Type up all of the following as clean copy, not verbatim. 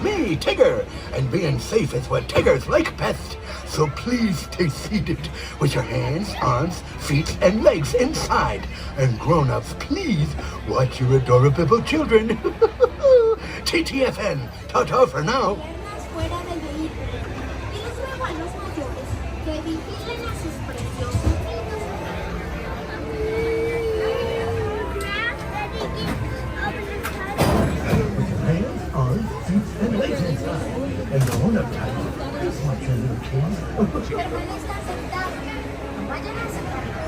me, Tigger, and being safe is what Tiggers like best. So please stay seated with your hands, arms, feet, and legs inside. And grown-ups, please watch your adorable children. TTFN, ta-ta for now. Fuera del vehículo y les ruego a los mayores que vigilen a sus preciosos niños. With your hands, arms, feet, and legs inside. And grown-up time, just watch your little kids. Permanezcan sentados. No vayan a separar.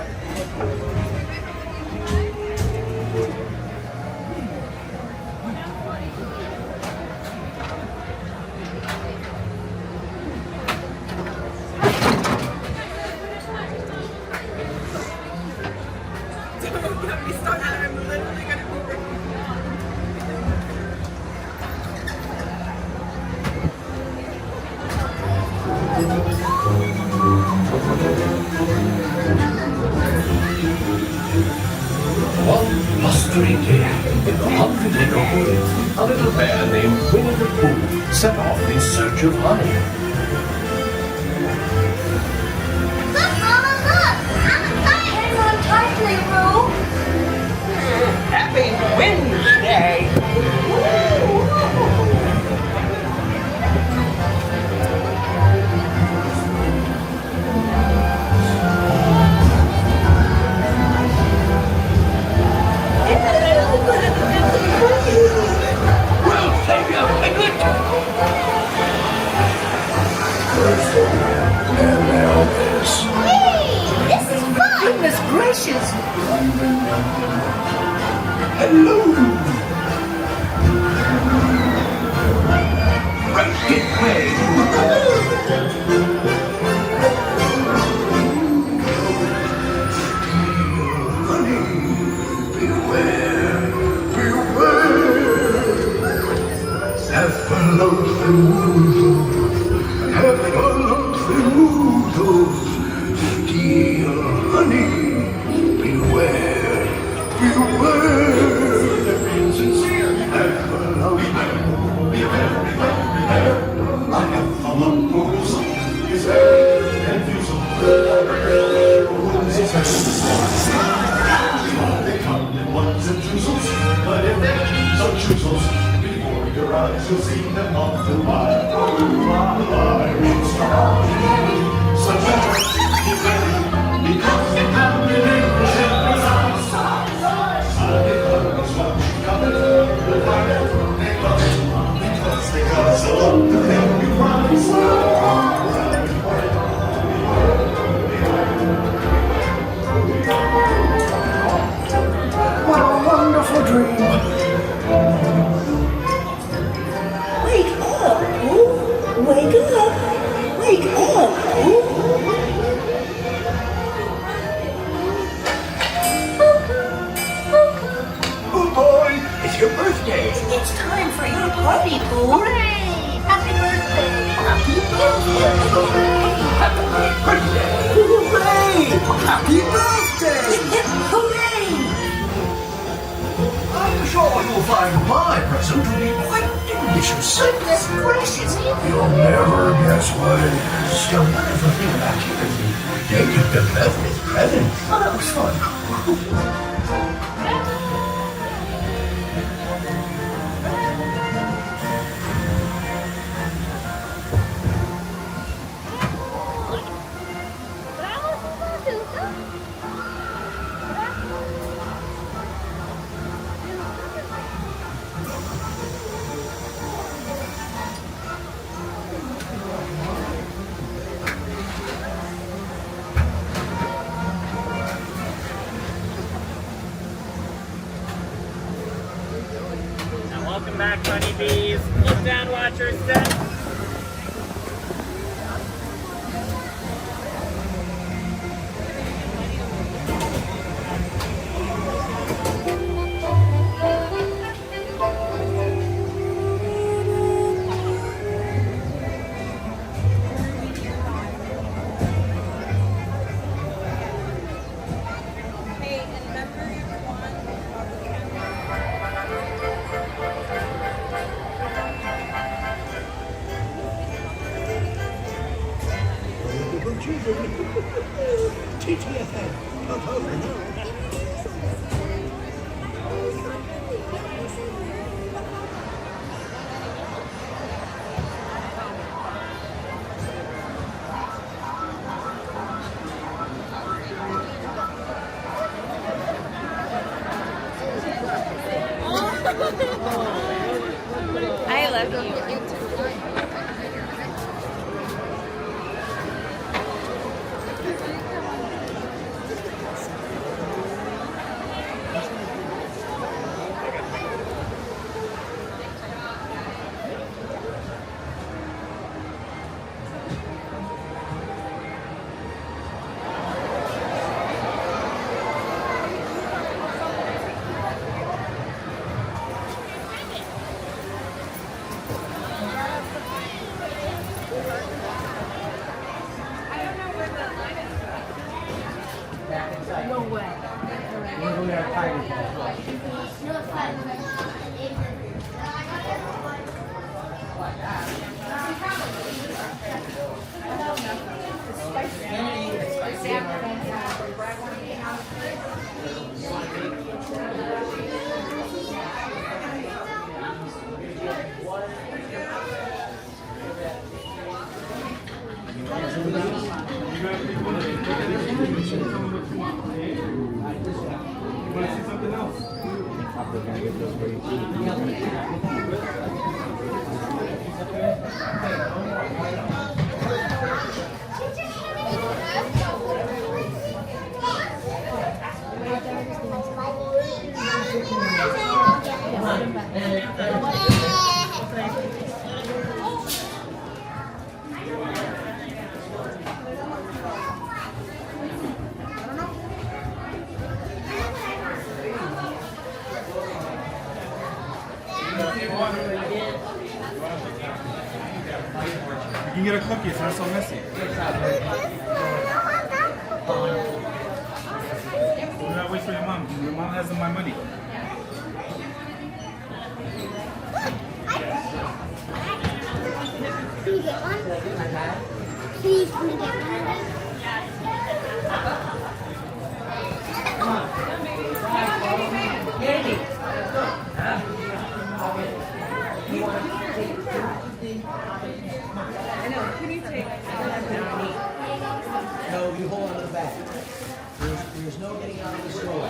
One blustering day in the 100-acre wood, a little bear named Winnie the Pooh set off in search of honey. Look, Mama, look! I'm on tightly, Roo. Happy Wednesday! We'll save you, Piglet! First and now this. Hey, this is fun! Goodness gracious! Hello! Right this way! Steal honey, beware, beware. Sincere, I have found rules. His head and they come in ones and twosles, but if they're keys or choozles, before your eyes you'll see them off the line. Irish strong, such a because they come in the ship side. Because what's coming, the fire they love because they got so long to help you rise. What a wonderful dream! Wake up, Pooh! Wake up! Wake up, Pooh! Oh boy, it's your birthday. It's time for your party, Pooh! Hooray! Happy birthday! Happy birthday! Hooray! Happy birthday! Hooray! I'm sure you'll find my present to be quite delicious. Goodness gracious! You'll never guess what it is. The wonderful thing about you is they get the best presents. Oh, that was fun. Welcome back, honeybees. Look down, watch your step. TTFN. Talk over now. I love you. You can get a cookie, it's not so messy. Do not wait for your mom. Your mom has my money. Can you get one? Please, can you get one? No, you hold on to the back. There's no getting out of the store.